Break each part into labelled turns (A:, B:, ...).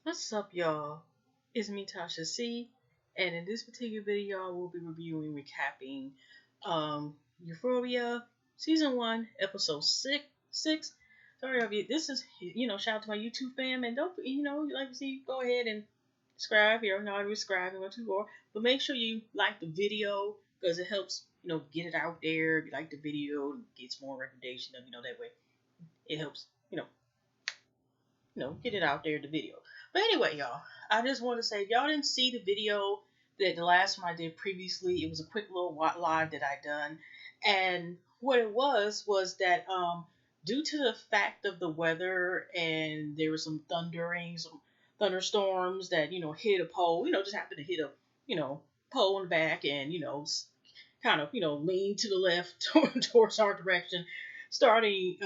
A: What's up, y'all? It's me, Tasha C. And in this particular video, y'all, we'll be reviewing, recapping Euphoria Season 1, Episode 6. Sorry, this is, shout out to my YouTube fam. And don't, like to see, go ahead and subscribe. You know how to subscribe and what to go. But make sure you like the video because it helps, get it out there. If you like the video, it gets more recommendation. That way it helps, get it out there, the video. But anyway, y'all, I just want to say, if y'all didn't see the video that the last one I did previously, it was a quick little live that I done. And what it was that due to the fact of the weather and there was some thunderings, some thunderstorms that, hit a pole, just happened to hit a, you know, pole in the back and, kind of, lean to the left towards our direction, starting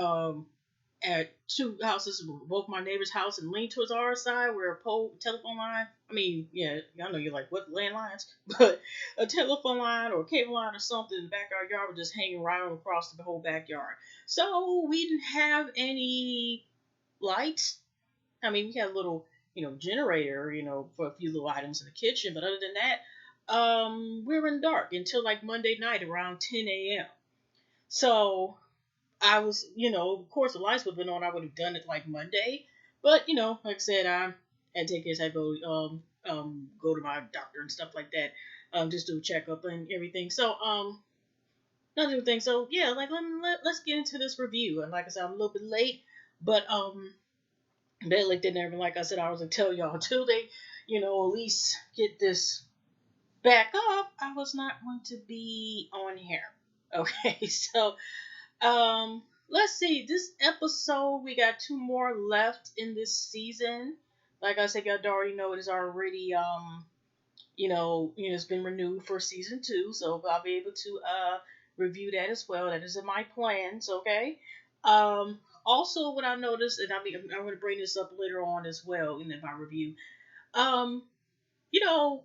A: at two houses, both my neighbor's house and lean towards our side where a pole telephone line. I mean, yeah, I know you're like, what landlines? But a telephone line or a cable line or something in the back of our yard was just hanging right on across the whole backyard. So we didn't have any lights. I mean, we had a little, generator, for a few little items in the kitchen, but other than that, we were in the dark until like Monday night around 10 a.m. So I was, of course, the lights would have been on. I would have done it like Monday, but like I said, I had to take care. I go to my doctor and stuff like that, just do a checkup and everything. So not everything. So yeah, like let's get into this review. And like I said, I'm a little bit late, but bit late didn't ever. Like I said, I was gonna tell y'all until they, at least get this back up. I was not going to be on here. Okay, so let's see. This episode, we got two more left in this season. Like I said, y'all already know it is already it's been renewed for season 2, so I'll be able to review that as well. That is in my plans, okay? Also, what I noticed, and I'm going to bring this up later on as well in my review. Um,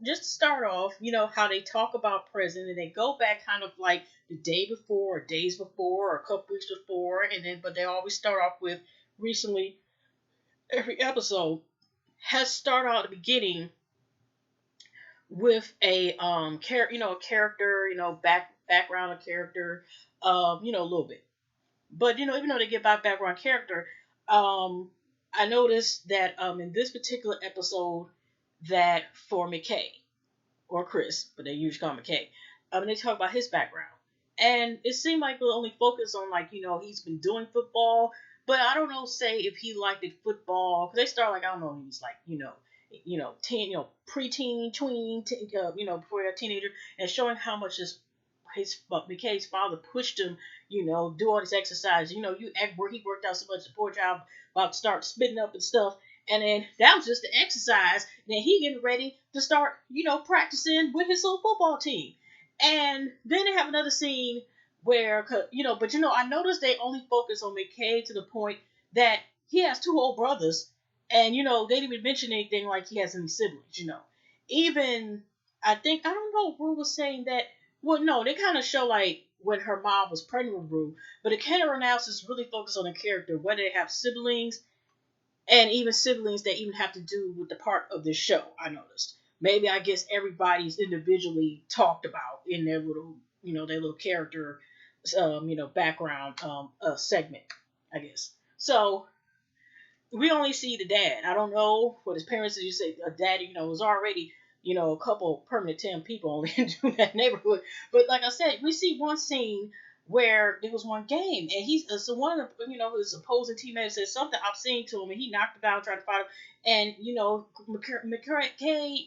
A: just to start off, how they talk about prison and they go back kind of like the day before, or days before, or a couple weeks before, and then but they always start off with recently. Every episode has started out at the beginning with a a character, background of character, a little bit. But even though they get by background character, I noticed that in this particular episode that for McKay or Chris, but they usually call him McKay. They talk about his background, and it seemed like they'll only focus on like he's been doing football, but I don't know say if he liked it football because they start like I don't know he's like teen preteen tween before he got teenager and showing how much his McKay's father pushed him do all this exercise you act where he worked out so much the poor child about to start spitting up and stuff and then that was just the exercise. And then he getting ready to start, practicing with his little football team. And then they have another scene where, but I noticed they only focus on McKay to the point that he has two old brothers. And, they didn't even mention anything like he has any siblings. Even, I don't know, Rue was saying that, well, no, they kind of show like when her mom was pregnant with Rue. But the character analysis really focused on the character, whether they have siblings and even siblings that even have to do with the part of the show. I noticed. Maybe I guess everybody's individually talked about in their little, their little character, background segment. I guess. So we only see the dad. I don't know what his parents did. You say a dad, was already, a couple permanent 10 people only in that neighborhood. But like I said, we see one scene where there was one game, and he's so one of the, his opposing teammates said something obscene to him, and he knocked him down, tried to fight him, and McKay,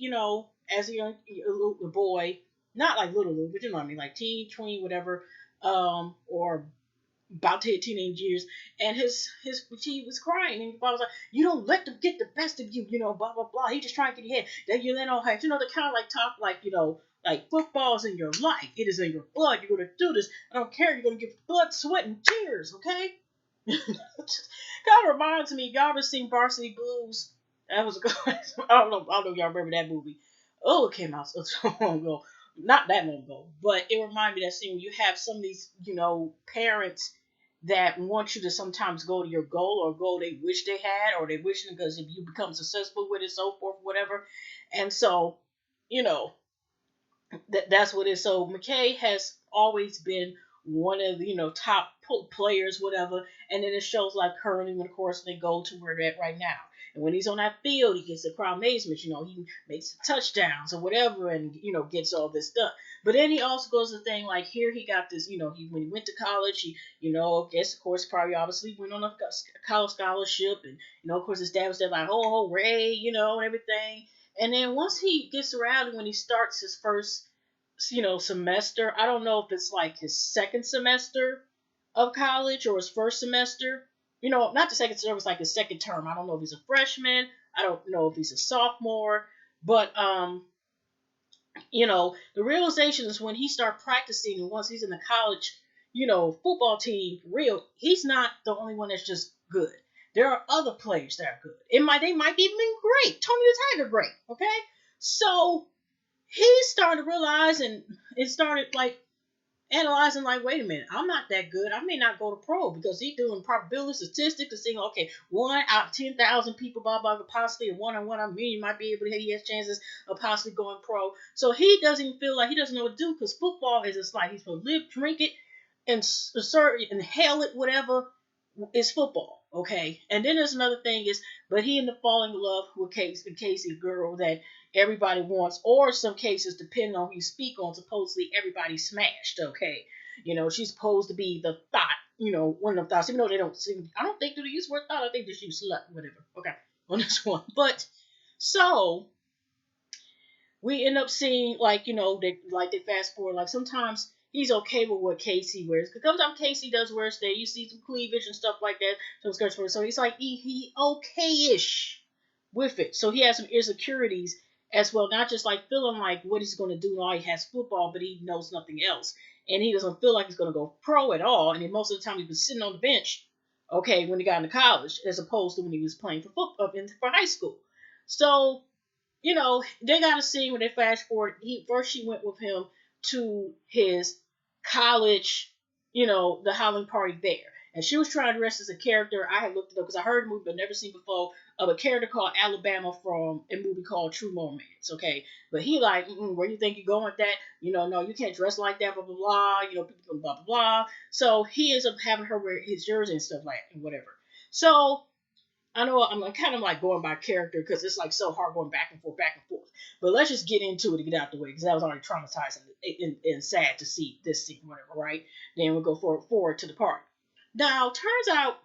A: as a young a little boy, not like little, but you know what I mean, like teen, tween, whatever, or about to hit teenage years, and his he was crying, and I was like, "You don't let them get the best of you, blah blah blah. He just trying to get ahead. Then you then all have, they kind of like talk like, like football is in your life. It is in your blood. You're gonna do this. I don't care. You're gonna give blood, sweat, and tears. Okay." Kind of reminds me. Y'all ever seen Varsity Blues? That was a good. I don't know if y'all remember that movie. Oh, it came out so long ago. Not that long ago, but it reminded me of that scene where you have some of these, parents that want you to sometimes go to your goal or goal they wish they had, or they wish because if you become successful with it, so forth, whatever. And so, you know, that's what it is. So McKay has always been one of the top players, whatever. And then it shows like currently, when of course they go to where they're at right now. And when he's on that field, he gets the crowd amazement. He makes touchdowns or whatever, and gets all this done. But then he also goes to the thing like here he got this. He when he went to college, he I guess of course probably obviously went on a college scholarship, and of course his dad was there like oh Ray, and everything. And then once he gets around and when he starts his first semester. I don't know if it's like his second semester of college or his first semester. Not the second semester, it's like his second term. I don't know if he's a freshman. I don't know if he's a sophomore. But the realization is when he started practicing and once he's in the college, football team, real, he's not the only one that's just good. There are other players that are good. They might be even great. Tony the Tiger great. Okay? So he started to realize and it started like analyzing like, wait a minute, I'm not that good. I may not go to pro because he's doing probability statistics and saying, okay, 1 out of 10,000 people, blah blah, possibly a 1 on 1 million might be able to he has chances of possibly going pro. So he doesn't even feel like he doesn't know what to do because football is just like he's supposed to live, drink it, and assert inhale it, whatever is football, okay? And then there's another thing is, but he ended up falling in love with Casey, a girl that everybody wants, or some cases, depending on who you speak on, supposedly everybody smashed, okay? She's supposed to be the thought, one of the thoughts, even though they don't seem, I don't think they use the word thought, I think they use slut, whatever, okay, on this one. But, so, we end up seeing they fast forward like sometimes he's okay with what Casey wears because sometimes Casey does wear stay. You see some cleavage and stuff like that. So he's like he okay-ish with it. So he has some insecurities as well, not just like feeling like what he's going to do and all he has football, but he knows nothing else, and he doesn't feel like he's going to go pro at all. And then most of the time he's been sitting on the bench, okay, when he got into college, as opposed to when he was playing for football for high school. So they got a scene where they fast forward. She went with him to his college, the Halloween party there. And she was trying to dress as a character. I had looked it up because I heard the movie but never seen before of a character called Alabama from a movie called True Romance. Okay, but he like, where do you think you're going with that? No, you can't dress like that. Blah blah blah. People blah blah blah. So he ends up having her wear his jersey and stuff like that and whatever. So I know I'm kind of like going by character because it's like so hard going back and forth, back and forth. But let's just get into it to get out the way because that was already traumatizing and sad to see this scene, whatever, right? Then we'll go forward to the party. Now, turns out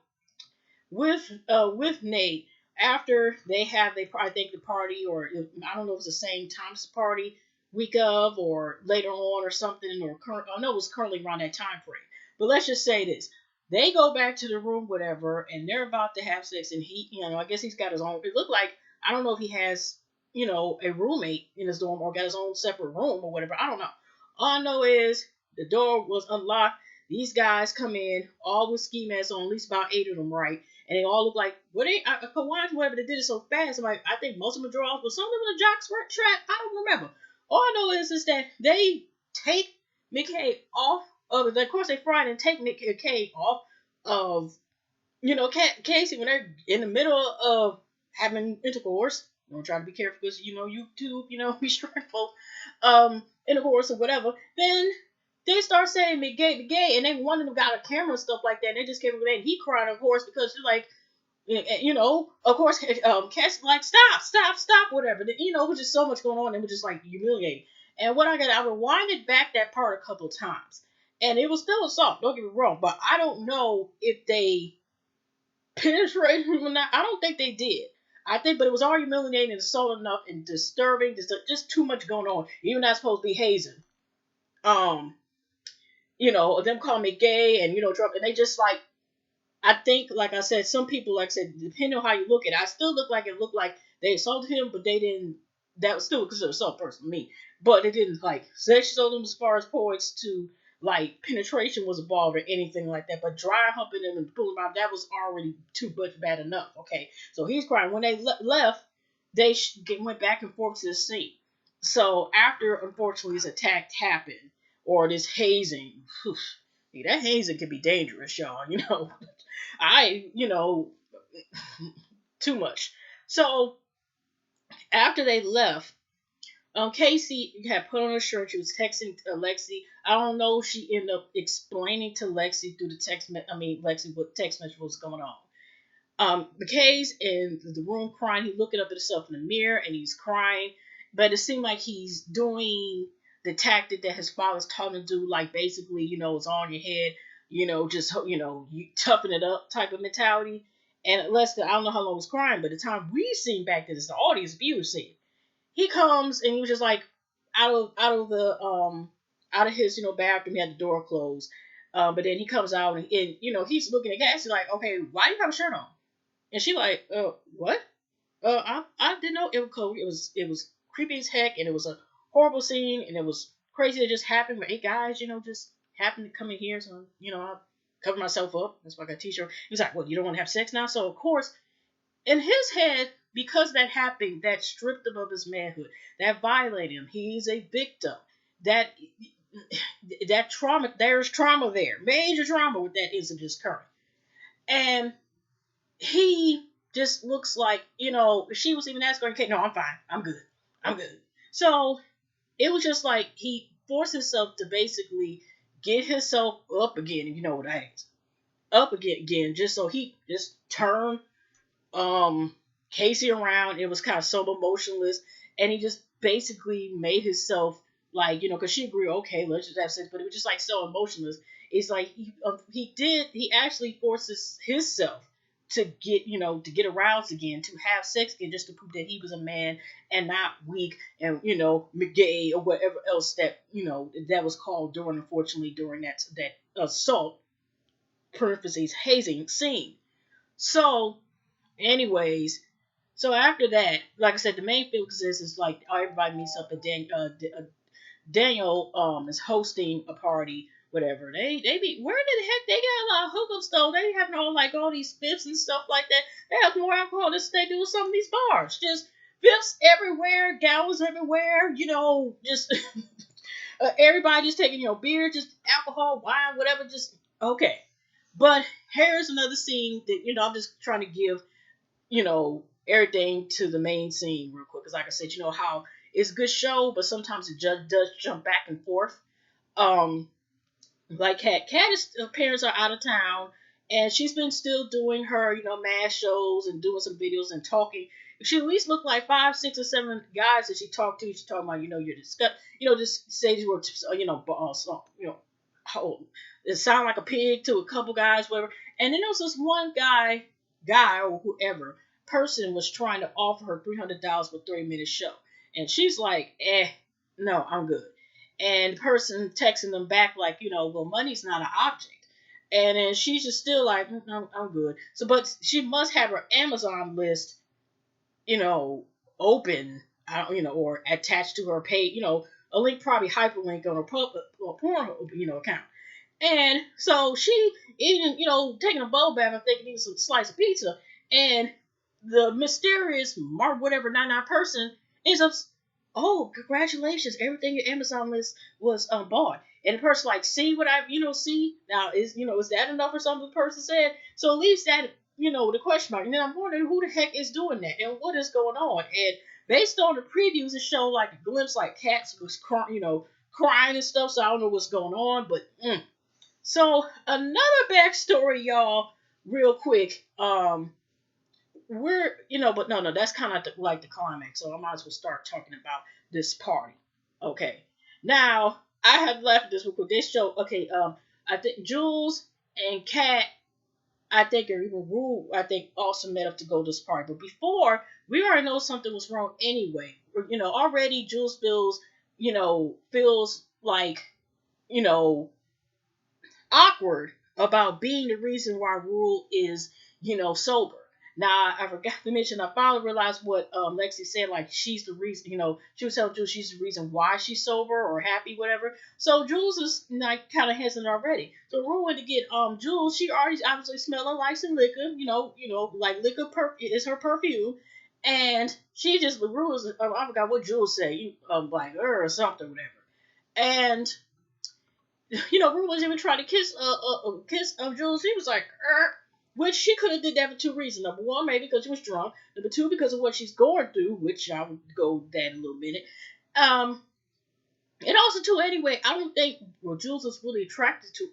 A: with Nate, after they have I think the party, or I don't know if it's the same time as the party, week of or later on or something, or I know it was currently around that time frame. But let's just say this. They go back to the room, whatever, and they're about to have sex, and he, I guess he's got his own. It looked like, I don't know if he has, a roommate in his dorm or got his own separate room or whatever. I don't know. All I know is the door was unlocked. These guys come in, all with ski masks on, at least about 8 of them, right? And they all look like, Hawaiians, whatever, they did it so fast. I'm like, I think most of them are draws, but some of them are jocks trap. I don't remember. All I know is that they take McKay off of it. Of course, they fried and take McKay off of, Casey when they're in the middle of having intercourse. Try to be careful because, YouTube, be stressful. Intercourse or whatever. Then they start saying McGay, and then one of them got a camera and stuff like that. And they just came over there and he cried, of course, because they're like, of course, Cass like stop, whatever. It was just so much going on. It was just like humiliating. And what I rewinded back that part a couple times, and it was still assault. Don't get me wrong, but I don't know if they penetrated him or not. I don't think they did. I think, but it was already humiliating and assault enough and disturbing. Just too much going on. Even not supposed to be hazing. Them calling me gay and drunk, and they just like. I think, like I said, some people, like I said, depending on how you look at it, I still looked like they assaulted him, but they didn't. That was still considered assault, personally, me. But it didn't like sexual them as far as points to like penetration was involved or anything like that. But dry humping him and pulling him out, that was already too much bad enough. Okay, so he's crying. When they left, they went back and forth to the scene. So after, unfortunately, this attack happened or this hazing. Whew, Yeah, that hazing can be dangerous, y'all. I, too much. So after they left, Casey had put on a shirt. She was texting Lexi. I don't know. She ended up explaining to Lexi through the Lexi what text message was going on. McKay's in the room crying. He's looking up at himself in the mirror and he's crying. But it seemed like he's doing the tactic that his father's taught him to do, like basically, it's on your head, just you toughen it up type of mentality. And Lester, I don't know how long he was crying, but the time we seen back then is the audience viewer scene. He comes and he was just like out of the out of his bathroom. He had the door closed, but then he comes out and he's looking at Cassie like, okay, why do you have a shirt on? And she like, what? I didn't know it was cold. It was creepy as heck, and it was a horrible scene, and it was crazy. It just happened where 8 guys, just happened to come in here. So I covered myself up. That's why I got a t-shirt. He was like, well, you don't want to have sex now? So of course, in his head, because that happened, that stripped him of his manhood, that violated him. He's a victim. That that trauma, there's trauma there, major trauma with that incident occurring, and he just looks like, she was even asking, okay, no, I'm fine. I'm good. I'm good. So it was just like he forced himself to basically get himself up again, if you know what that is. Up again, just so he just turned um Casey around. It was kind of so emotionless, and he just basically made himself like, because she agreed, okay, let's just have sex, but it was just like so emotionless. It's like he actually forces himself to get aroused again, to have sex again, just to prove that he was a man and not weak and gay or whatever else that that was called during, unfortunately, during that assault parentheses hazing scene. So anyways, so after that, like I said, the main focus is like everybody meets up at Daniel is hosting a party, whatever. They be where the heck they got a lot of hookups though. They having all these fifths and stuff like that. They have more alcohol than they do with some of these bars. Just fifths everywhere, gallons everywhere. Just everybody just taking beer, just alcohol, wine, whatever. Just okay. But here's another scene that I'm just trying to give everything to the main scene real quick. Because like I said, how it's a good show, but sometimes it just does jump back and forth. Um, like Cat, her parents are out of town, and she's been still doing her, mass shows and doing some videos and talking. She at least looked like 5, 6, or 7 guys that she talked to. She talking about, you're disgust, just say you were, oh, it sound like a pig to a couple guys, whatever. And then there was this one guy or whoever person was trying to offer her $300 for a 30-minute show, and she's like, no, I'm good. And the person texting them back like, well, money's not an object. And then she's just still like, I'm good. So, but she must have her Amazon list, you know, open, or attached to her page, a link, probably hyperlink on her porn, account. And so she eating, taking a bowl bath, I think, eating some slice of pizza, and the mysterious Mark whatever 99 person ends up, oh, congratulations, everything your Amazon list was bought. And the person like, see what I, see now is that enough or something? The person said. So at least that, the question mark. And then I'm wondering who the heck is doing that and what is going on. And based on the previews, it showed like a glimpse like Cats was crying and stuff. So I don't know what's going on, but. So another backstory, y'all, real quick. We're but no, that's kind of like the climax. So I might as well start talking about this party. Okay. Now I have left this real quick. This show. Okay. I think Jules and Kat, I think, or even Rue, I think, also met up to go to this party. But before, we already know something was wrong anyway. Already Jules feels like you know awkward about being the reason why Rule is, sober. Now, I forgot to mention, I finally realized what Lexi said, like, she's the reason, she was telling Jules she's the reason why she's sober or happy, whatever. So Jules is like kind of hesitant already. So Rue went to get Jules. She already obviously smelling like some liquor, like liquor is her perfume. And she just, Rue was, I forgot what Jules said, like, or something, whatever. And Rue was even trying to kiss Jules. He was like, which she could have did that for two reasons. Number one, maybe because she was drunk. Number two, because of what she's going through, which I will go that in a little minute. Um, and also too, anyway, I don't think Jules was really attracted to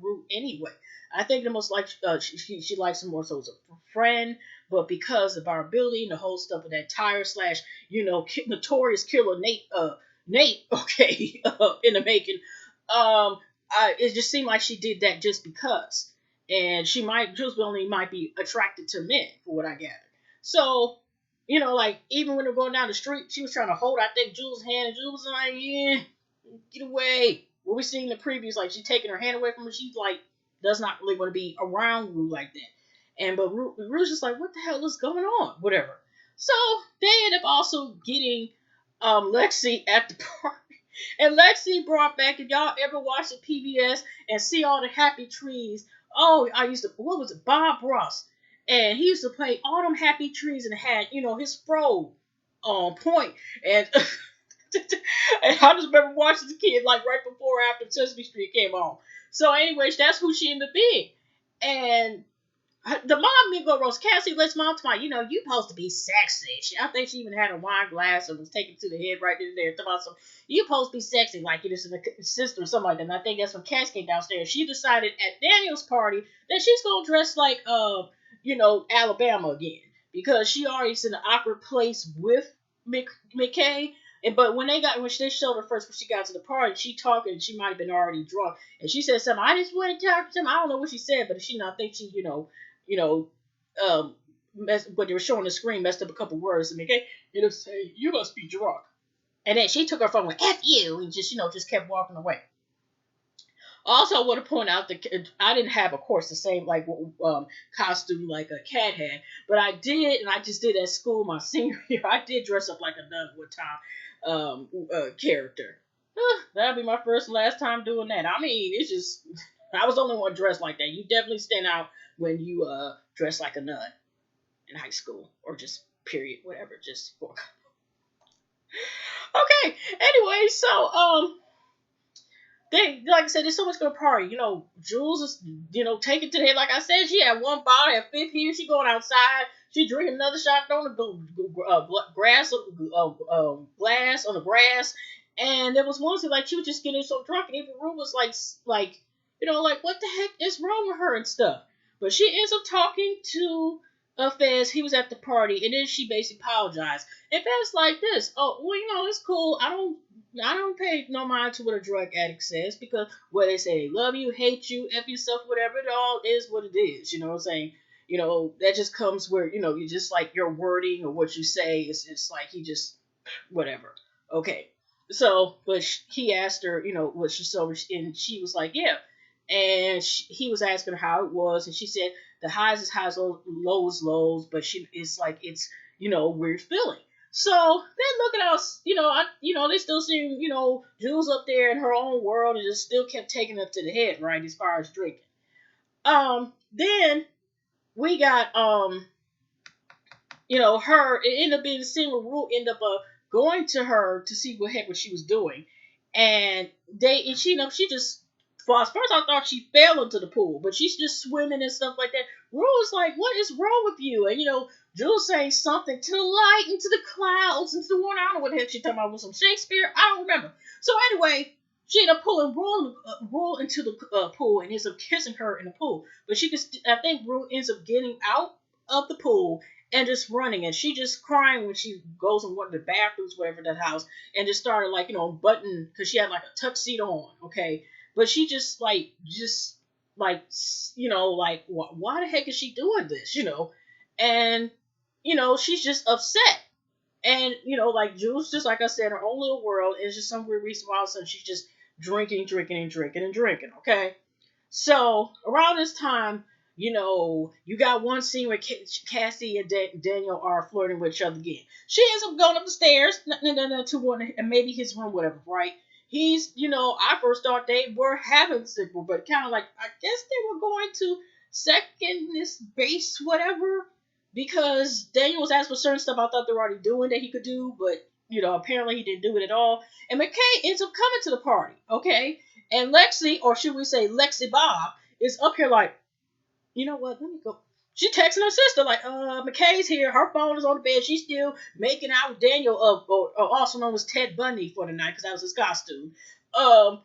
A: Rue anyway. I think the most like she likes him more so as a friend, but because of our ability and the whole stuff with that tire slash notorious killer Nate okay in the making, it just seemed like she did that just because, and Jules only might be attracted to men for what I gathered. So like even when they're going down the street, she was trying to hold, I think, Jules' hand, and Jules was like, "Yeah, get away." What we seen in the previews, like she's taking her hand away from her. She's like, does not really want to be around Rue like that. But Rue's just like, what the hell is going on? Whatever. So they end up also getting Lexi at the party. And Lexi brought back, if y'all ever watch the PBS and see all the happy trees. Oh, I used to, what was it? Bob Ross. And he used to play all them happy trees and had, his fro on point. And and I just remember watching the kid like right before or after Sesame Street came on. So, anyways, that's who she ended up being. And the mom, Migo Rose Cassie, lets mom to my, you supposed to be sexy. I think she even had a wine glass and was taken to the head right then and there. Talking about some, you supposed to be sexy like you're a sister or something like that. And I think that's when Cass came downstairs. She decided at Daniel's party that she's gonna dress like Alabama again, because she already's in an awkward place with McKay. But when they showed her first when she got to the party, she talked and she might have been already drunk, and she said something. I just want to talk to something. I don't know what she said, but I think she you know, but they were showing the screen, messed up a couple words. And McKay ended up saying, "You must be drunk." And then she took her phone and went, "F you," and just kept walking away. Also, I want to point out that I didn't have, of course, the same costume like a cat had, but I did, and I just did at school my senior year. I did dress up like a nun one time, character. That'll be my first and last time doing that. I mean, it's just I was the only one dressed like that. You definitely stand out when you dress like a nun in high school or just period, whatever. Just for okay. Anyway, so they, like I said, there's so much good party. Jules is, taking to the head. Like I said, she had one bottle at fifth here. She going outside. She drinking another shot, throwing glass on the grass. And there was one like she was just getting so drunk, and even Rue was like what the heck is wrong with her and stuff. But she ends up talking to Fez. He was at the party, and then she basically apologized. And Fez like this, oh well, it's cool. I don't pay no mind to what a drug addict says, because what they say, love you, hate you, F yourself, whatever, it all is what it is. You know what I'm saying? That just comes where, you just like your wording or what you say is it's like he just, whatever. Okay. So, but he asked her, what she saw, and she was like, yeah. And he was asking her how it was, and she said the highs is highs, lows lows, but it's like it's weird feeling. So then look at us, they still seeing, Jules up there in her own world and just still kept taking it to the head, right, as far as drinking. Then we got her. It ended up being the scene where Rue ended up going to her to see what she was doing, and she just. Well, at first I thought she fell into the pool, but she's just swimming and stuff like that. Rue was like, "What is wrong with you?" And Jules saying something to the light, into the clouds, into the one. I don't know what the heck she talking about, with some Shakespeare. I don't remember. So anyway, she ended up pulling Rue into the pool and ends up kissing her in the pool. But I think Rue ends up getting out of the pool and just running, and she just crying when she goes in one of the bathrooms, whatever, that house, and just started button, because she had like a tuxedo on, okay, but she just why the heck is she doing this, and she's just upset, and like Jules, just like I said, her own little world is just some weird reason why all of a sudden she's just drinking, okay. So around this time, you got one scene where Cassie and Daniel are flirting with each other again. She ends up going up the stairs to one, and maybe his room, whatever, right? He's, I first thought they were having sex, but kind of like, I guess they were going to second this base, whatever, because Daniel was asked for certain stuff I thought they were already doing that he could do, but, apparently he didn't do it at all. And McKay ends up coming to the party, okay? And Lexi, or should we say Lexi Bob, is up here like, you know what? Let me go. She texting her sister like, McKay's here. Her phone is on the bed. She's still making out with Daniel, or also known as Ted Bundy for the night because that was his costume. Um,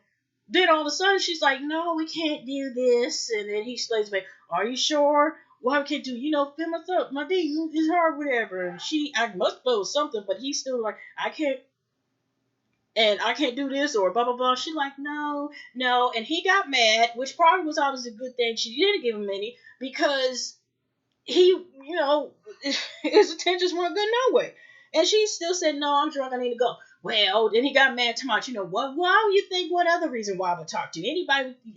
A: then all of a sudden she's like, no, we can't do this. And then he slays me. Are you sure? Why we can't do? Fill my up. My D is hard, whatever. And I must feel something, but he's still like, I can't. And I can't do this or blah blah blah. She's like, no, no, and he got mad, which probably was obviously a good thing. She didn't give him any because he, his intentions weren't good no way. And she still said, no, I'm drunk, I need to go. Well, then he got mad to much. What? Why would you think what other reason why I would talk to you?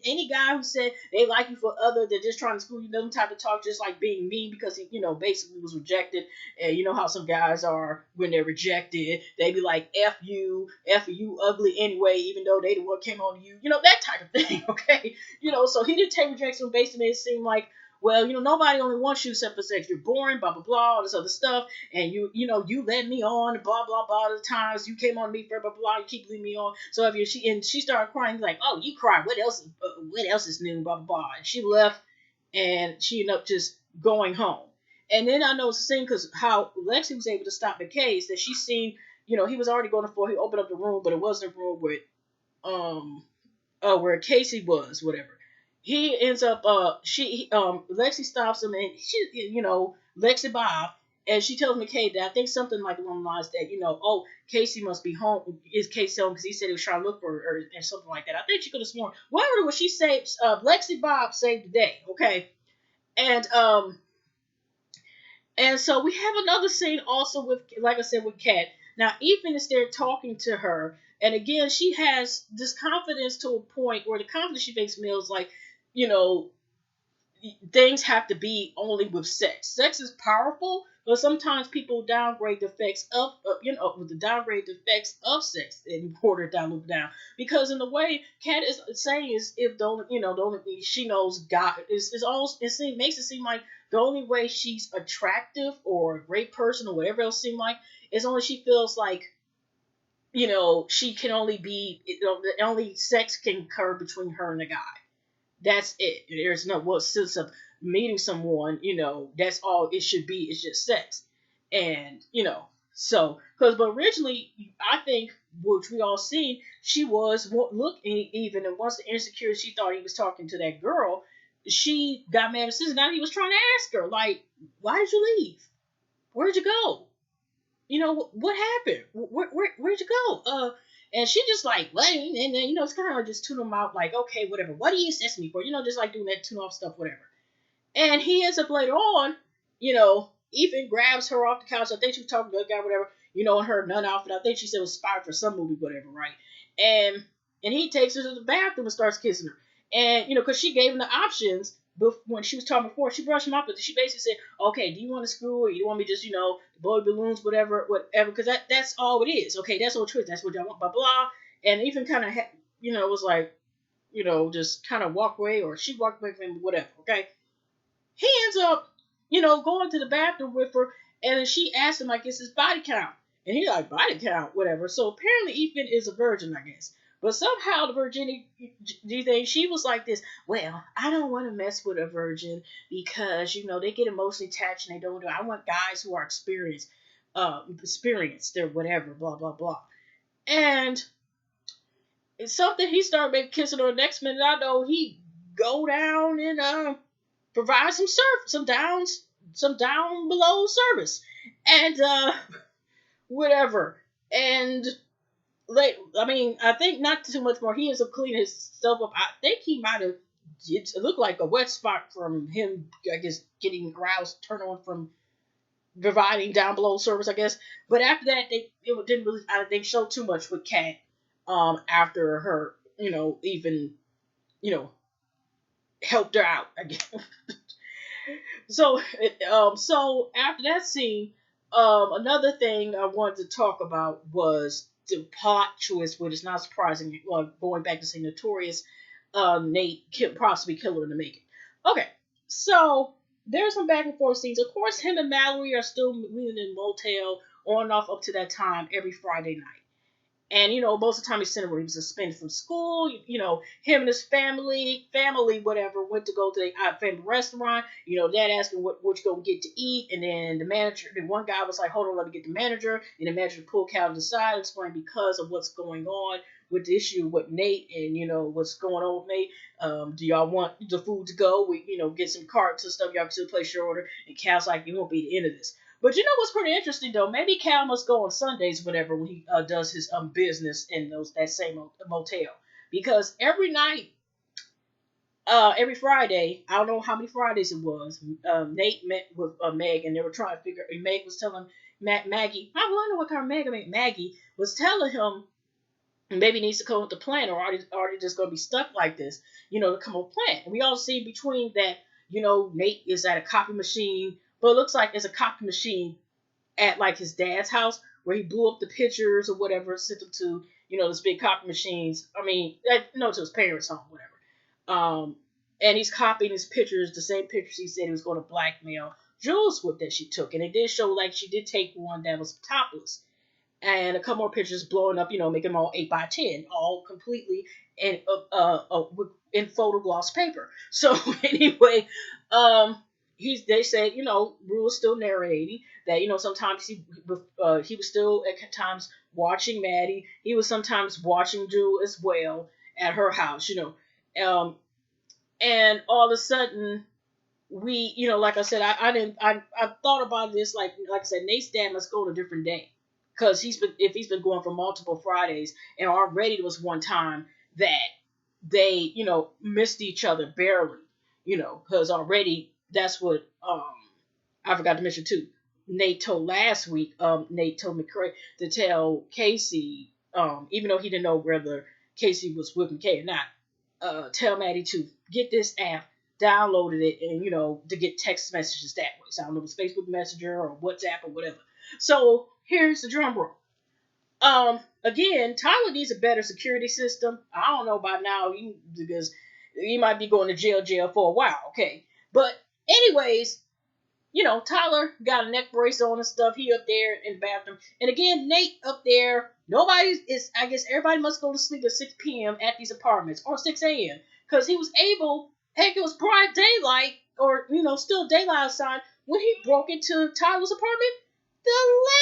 A: Any guy who said they like you for other, they're just trying to screw you, them type of talk, just like being mean because he, basically was rejected. And you know how some guys are when they're rejected, they be like, F you ugly anyway, even though they the one came on you, that type of thing, okay? So he didn't take rejection based on it. It seemed like, well, nobody only wants you except for sex. You're boring, blah blah blah, all this other stuff, and you led me on, blah blah blah. The times you came on me for blah blah, you keep leading me on. So if she started crying, like, oh, you cried. What else? What else is new? Blah blah blah. And she left, and she ended up just going home. And then I noticed the thing because how Lexi was able to stop the case that she seen, he was already going to floor. He opened up the room, but it wasn't a room with where Casey was, whatever. He ends up Lexi stops him and she Lexi Bob, and she tells McKay that I think something like along the lines that, oh, Casey must be home. Is Casey home? Because he said he was trying to look for her and something like that. I think she could have sworn. Whatever what she said, Lexi Bob saved the day, okay? And so we have another scene also with, like I said, with Kat. Now Ethan is there talking to her, and again she has this confidence to a point where the confidence she makes Mills like, you know, things have to be only with sex. Sex is powerful, but sometimes people downgrade the effects of, with the downgrade the effects of sex in order to dilute down. Because in the way Kat is saying is, if the only thing she knows God is all makes it seem like the only way she's attractive or a great person or whatever else seem like is only she feels like, she can only be, only sex can occur between her and a guy. That's it. There's no sense of meeting someone, that's all it should be. It's just sex. And, but originally, I think, which we all seen, she was looking even, and once the insecurity, she thought he was talking to that girl, she got mad at his sister. Now he was trying to ask her, like, why did you leave? Where'd you go? What happened? Where'd you go? And she just like, what? And then, it's kind of like just tune them out, like, okay, whatever. What do you assess me for? Just like doing that tune off stuff, whatever. And he ends up later on, Ethan grabs her off the couch. I think she was talking to the guy, whatever, in her nun outfit. I think she said it was inspired for some movie, whatever, right? And he takes her to the bathroom and starts kissing her. And, because she gave him the options when she was talking before, she brushed him off, but she basically said, okay, do you want to screw or you want me just, blow balloons, whatever, because that's all it is. Okay, that's all truth. That's what y'all want, blah, blah. And Ethan kind of, was like, just kind of walk away, or she walked away from him, whatever, okay? He ends up, going to the bathroom with her, and then she asked him, like, it's his body count. And he like, body count, whatever. So apparently Ethan is a virgin, I guess. But somehow the virginity thing, she was like this, well, I don't want to mess with a virgin because, they get emotionally attached and they don't do it. I want guys who are experienced or whatever, blah, blah, blah. And it's something he started maybe kissing her the next minute. I know he go down and provide some down below service. And whatever. And I think not too much more. He ends up cleaning himself up. I think he might have, it looked like a wet spot from him, I guess, getting aroused, turned on from providing down below service, I guess. But after that, it didn't really, I think, show too much with Kat. After her, even, helped her out, I guess. So after that scene, another thing I wanted to talk about was the plot twist, which is not surprising. Going back to say Notorious, Nate possibly killer in the making. Okay, so there's some back and forth scenes. Of course, him and Mallory are still meeting in motel on and off up to that time every Friday night. And most of the time he sent him, he was suspended from school. Him and his family, whatever, went to go to the family restaurant. Dad asked him what you gonna get to eat, and then the manager, the one guy was like, "Hold on, let me get the manager." And the manager pulled Cal to the side, and explained because of what's going on with the issue with Nate, and what's going on with Nate. Do y'all want the food to go? We get some carts and stuff. Y'all can still place your order. And Cal's like, "It won't be the end of this." But what's pretty interesting though? Maybe Cal must go on Sundays, whenever when he does his business in that same motel, because every night, every Friday, I don't know how many Fridays it was. Nate met with Meg, and they were trying to figure. Meg was telling Maggie, I don't know what kind of Meg. I mean, Maggie was telling him maybe he needs to come up with a plan, or are they just going to be stuck like this? To come up with a plan. And we all see between that. Nate is at a copy machine, but it looks like it's a copy machine at like his dad's house where he blew up the pictures or whatever, sent them to those big copy machines. I mean, no, to his parents' home, whatever. And he's copying his pictures, the same pictures he said he was going to blackmail Jules with that she took, and it did show like she did take one that was topless, and a couple more pictures blowing up, making them all 8x10, all completely in in photo gloss paper. So anyway, they said, Rue was still narrating that, sometimes he was still at times watching Maddie. He was sometimes watching Drew as well at her house, and all of a sudden we, like I said, I thought about this, like I said, Nate's dad must go on a different day, because he's been going for multiple Fridays, and already there was one time that they missed each other barely, because already that's what I forgot to mention too. Nate told last week. Nate told McCray to tell Casey, even though he didn't know whether Casey was with McKay or not, tell Maddie to get this app, downloaded it, and to get text messages that way. So I don't know if it's Facebook Messenger or WhatsApp or whatever. So here's the drum roll. Again, Tyler needs a better security system. I don't know by now, because he might be going to jail for a while. Okay, but anyways, Tyler got a neck brace on and stuff. He up there in the bathroom. And again, Nate up there. I guess everybody must go to sleep at 6 p.m. at these apartments, or 6 a.m. Because he was able, heck, it was bright daylight, or, still daylight outside, when he broke into Tyler's apartment the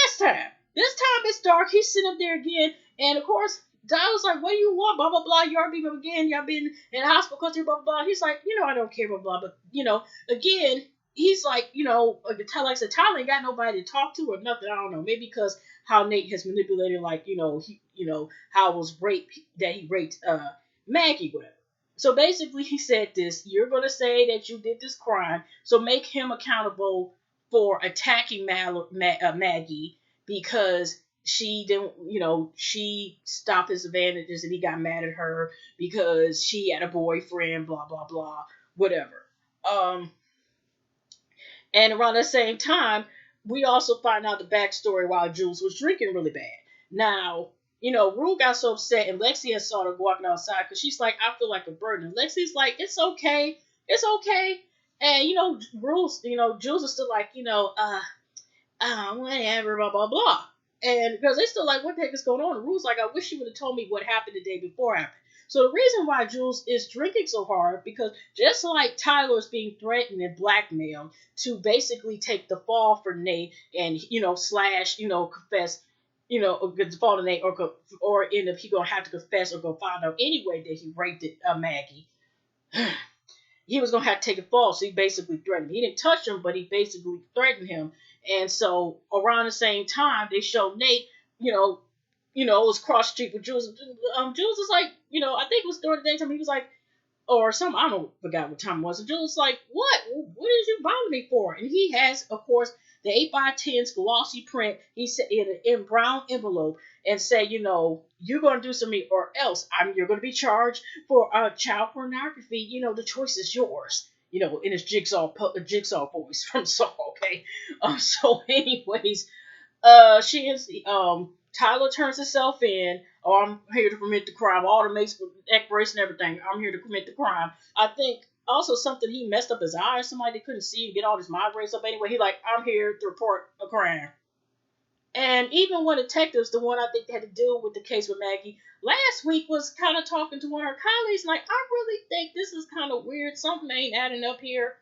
A: last time. This time it's dark. He's sitting up there again. And of course, Tyler's like, "What do you want? Blah, blah, blah. You already been again. Y'all been in the hospital because you blah, blah, blah." He's like, "I don't care, blah, blah." But, again, he's like, like I said, Tyler ain't got nobody to talk to or nothing. I don't know. Maybe because how Nate has manipulated, like, how it was that he raped Maggie, whatever. So basically, he said this: "You're going to say that you did this crime, so make him accountable for attacking Maggie, because she didn't, she stopped his advantages and he got mad at her because she had a boyfriend, blah, blah, blah, whatever." And around the same time, we also find out the backstory while Jules was drinking really bad. Now, Rue got so upset, and Lexi had saw her walking outside, because she's like, "I feel like a burden." And Lexi's like, "It's okay. It's okay." And, Jules is still like, whatever, blah, blah, blah. And because they still like, "What the heck is going on?" And Rue's like, "I wish you would have told me what happened the day before happened." So the reason why Jules is drinking so hard, because just like Tyler's being threatened and blackmailed to basically take the fall for Nate and, slash, confess, the fall to Nate, or end up he gonna have to confess or go find out anyway that he raped Maggie. He was gonna have to take a fall, so he basically threatened him. He didn't touch him, but he basically threatened him. And so around the same time, they showed Nate, it was cross street with Jules. Jules was like, I think it was during the daytime. He was like, or something, I don't know, forgot what time it was. And Jules was like, "What? What did you bother me for?" And he has, of course, the 8x10s glossy print. He said in brown envelope, and said, "You're gonna do something, or else you're gonna be charged for child pornography. The choice is yours." In his jigsaw voice from Saw. Okay. So, anyways, she is Tyler turns himself in. "Oh, I'm here to commit the crime. All the mates with neck brace and everything. I'm here to commit the crime." I think also something, he messed up his eyes. Somebody couldn't see and get all his migraines up. Anyway, he like, "I'm here to report a crime." And even one detectives, the one I think that had to deal with the case with Maggie last week, was kind of talking to one of her colleagues, like, I really think this is kind of weird. Something ain't adding up here.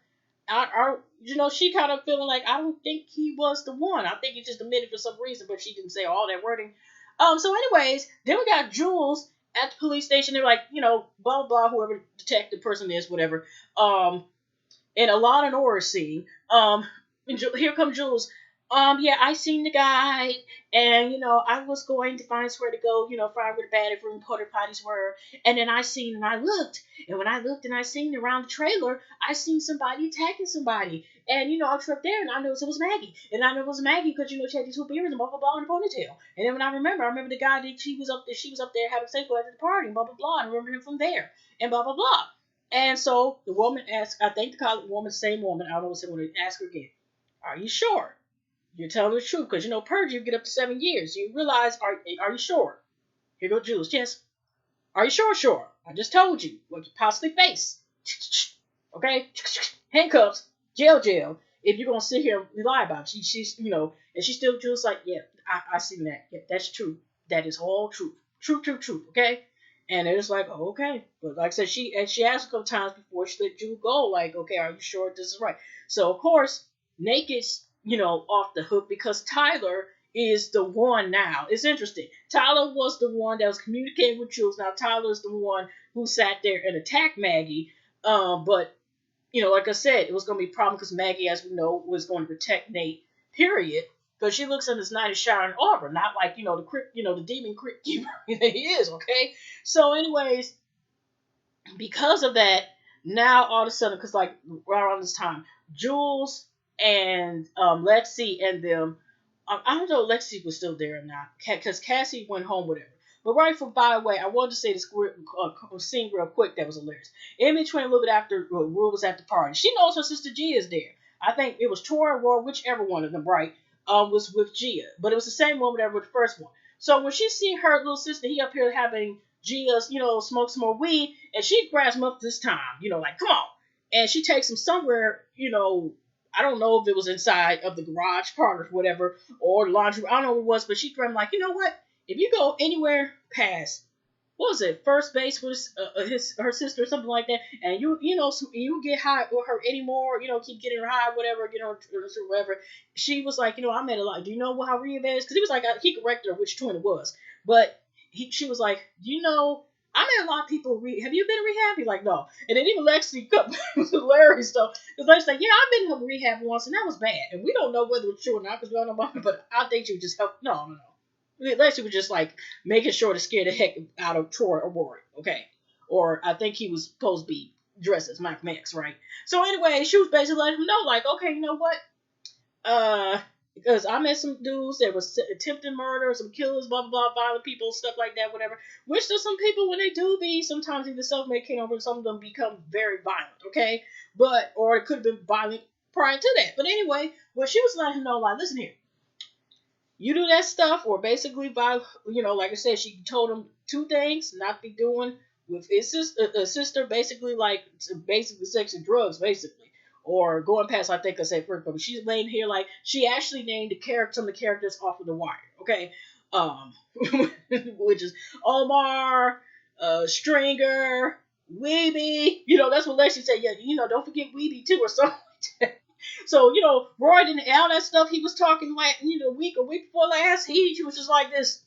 A: She kind of feeling like, I don't think he was the one. I think he just admitted for some reason, but she didn't say all that wording. So anyways, then we got Jules at the police station. They're like, blah, blah, blah, whoever detective person is, whatever. And a lot of horror scene. And here comes Jules. Yeah, I seen the guy, and I was going to find somewhere to go, find where the bathroom porta potties were, and then I looked, and when I looked and I seen around the trailer, I seen somebody attacking somebody, and I was up there, and I noticed it was Maggie, and I know it was Maggie because she had these hoop ears and blah blah blah and a ponytail, and then when I remember the guy that she was up there having sex with at the party, and blah blah blah, and I remember him from there, and blah blah blah. And so the woman asked, I think the college woman, same woman, I don't know what to ask her again, are you sure? You're telling the truth, because perjury you get up to 7 years. You realize, are you sure? Here go Jules. Yes. Are you sure? Sure. I just told you what you possibly face. Okay? Handcuffs, jail. If you're gonna sit here and lie about it, she's and she's still Jules like, yeah, I seen that. Yeah, that's true. That is all true. True. Okay? And they're just like, oh, okay. But like I said, she asked a couple times before she let Jules go, like, okay, are you sure this is right? So of course, Naked's off the hook because Tyler is the one now. It's interesting. Tyler was the one that was communicating with Jules. Now Tyler's the one who sat there and attacked Maggie. But like I said, it was going to be a problem because Maggie, as we know, was going to protect Nate. Period. Because she looks in this knight of shining armor, not like the crypt, the demon crypt keeper that he is. Okay. So, anyways, because of that, now all of a sudden, because like right around this time, Jules and Lexi and them, I don't know if Lexi was still there or not, because Cassie went home with her. But right from by the way, I wanted to say this scene real quick that was hilarious. In between, a little bit after Rue was at the party, she knows her sister Gia is there. I think it was Troy or Roy, whichever one of them, right, was with Gia. But it was the same woman that was the first one. So when she see her little sister, he up here having Gia's, smoke some more weed, and she grabs him up this time, like, come on. And she takes him somewhere, I don't know if it was inside of the garage part or whatever, or the laundry, I don't know what it was, but she grabbed him like, you know what? If you go anywhere past, what was it, first base with her sister or something like that, and you get high with her anymore, keep getting her high, whatever, or whatever. She was like, I met a lot. Do you know how rehab is? Because he was like, he corrected her which twin it was, but she was like, I met a lot of people. Have you been in rehab? He's like, no. And then even Lexi, it was hilarious though, because Lexi's like, yeah, I've been in rehab once, and that was bad, and we don't know whether it was true or not because we don't know about it. But I think she would just help. No. Lexi was just like making sure to scare the heck out of Troy or Rory, okay? Or I think he was supposed to be dressed as Mike Max, right? So anyway, she was basically letting him know, like, okay, you know what? Because I met some dudes that was attempting murder, some killers, blah blah blah, violent people, stuff like that, whatever. Which there's some people when they do be sometimes either self-medicating or some of them become very violent, okay? But or it could have been violent prior to that. But anyway, what she was letting him know, like, listen here. You do that stuff, or basically by like I said, she told him two things not to be doing with his sister, basically like basically sex and drugs, basically, or going past. I think I said first, but she's laying here like she actually named some of the characters off of The Wire, okay, which is Omar, Stringer, Weeby. That's what Lexi said. Yeah, don't forget Weeby too, or something like that. So, Roy didn't all that stuff he was talking like, a week before last, he was just like this.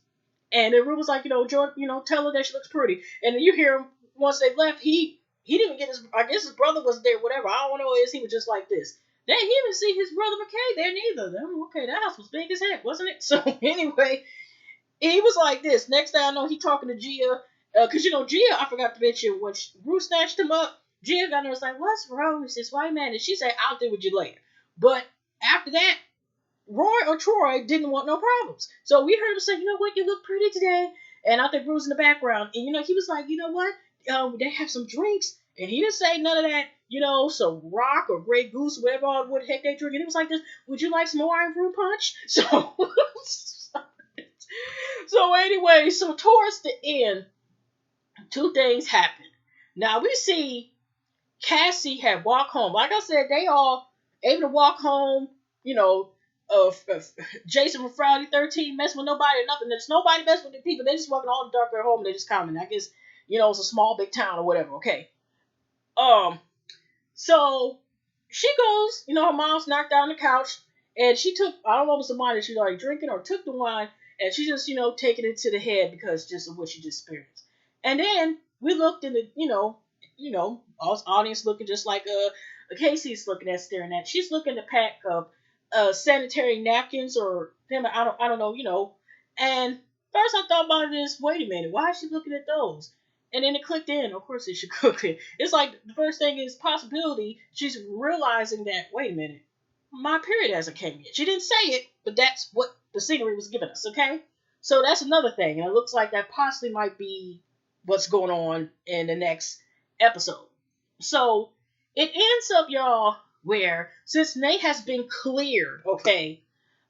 A: And then Rue was like, George, tell her that she looks pretty. And then you hear him, once they left, he didn't get I guess his brother was there, whatever. I don't know what it is, he was just like this. They didn't even see his brother McKay there neither. Okay, that house was big as heck, wasn't it? So, anyway, he was like this. Next thing I know, he talking to Gia. Because, Gia, I forgot to mention, when Rue snatched him up, Gia got there and was like, what's wrong with this white man? And she said, I'll deal with you later. But after that, Roy or Troy didn't want no problems. So we heard him say, you know what, you look pretty today. And I think Rue's in the background. And, he was like, you know what, they have some drinks. And he didn't say none of that, some rock or Grey Goose, whatever what the heck they drink. And he was like this, would you like some more iron fruit punch? So anyway, so towards the end, two things happen. Now we see Cassie had walked home. Like I said, they all able to walk home, Jason from Friday 13 messing with nobody or nothing. There's nobody messing with the people. They just walking all the dark at home and they just comment. I guess, it's a small big town or whatever. Okay. Um. So she goes. Her mom's knocked down the couch and she took. I don't know if it was the wine that she was already drinking or took the wine and she just taking it to the head because just of what she just experienced. And then we looked in the audience looking just like Casey's looking at staring at. She's looking to pack up sanitary napkins or them. I don't know. And first I thought about this. Wait a minute, why is she looking at those? And then it clicked in. Of course, it should cook it. It's like the first thing is possibility. She's realizing that wait a minute, my period hasn't came yet. She didn't say it, but that's what the scenery was giving us. Okay, so that's another thing, and it looks like that possibly might be what's going on in the next episode. So it ends up, y'all, where since Nate has been cleared, okay,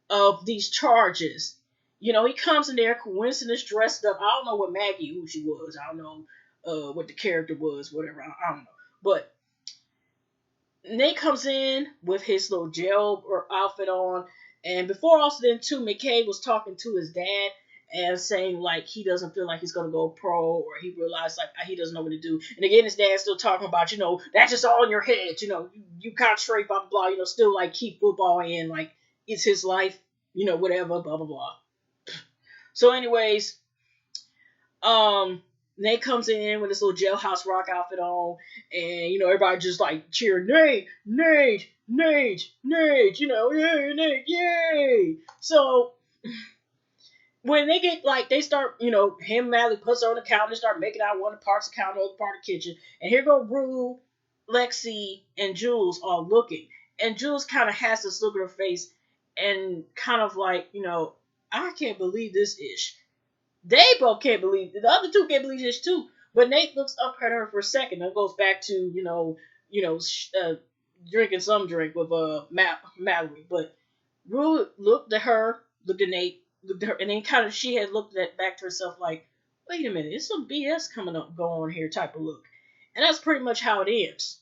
A: of these charges, he comes in there, coincidence dressed up. I don't know what Maggie, who she was. I don't know what the character was, whatever. I don't know. But Nate comes in with his little jail or outfit on, and before also then too, McKay was talking to his dad and saying like he doesn't feel like he's gonna go pro or he realized like he doesn't know what to do. And again, his dad's still talking about that's just all in your head. You concentrate, blah blah blah. Still like keep football in like it's his life. Whatever, blah blah blah. So, anyways, Nate comes in with his little jailhouse rock outfit on, and everybody just like cheering, Nate, Nate, Nate, Nate, yay, Nate, yay. So when they get like they start, him Mally puts her on the counter, they start making out one of the parts of the counter, other part of the kitchen, and here go Rue, Lexi, and Jules all looking, and Jules kind of has this look at her face, and kind of like I can't believe this ish. They both can't believe the other two can't believe this too. But Nate looks up at her for a second and goes back to drinking some drink with Mallory. But Rue looked at her, looked at Nate, looked at her, and then kind of she had looked at back to herself like, wait a minute, there's some BS coming up going on here type of look, and that's pretty much how it ends.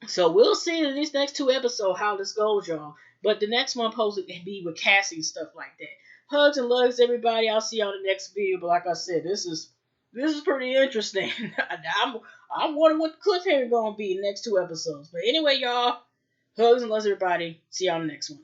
A: So we'll see in these next two episodes how this goes, y'all. But the next one supposed to be with Cassie and stuff like that. Hugs and loves, everybody. I'll see you on the next video. But like I said, this is pretty interesting. I'm wondering what the cliffhanger gonna be in the next two episodes. But anyway, y'all, hugs and loves, everybody. See you on the next one.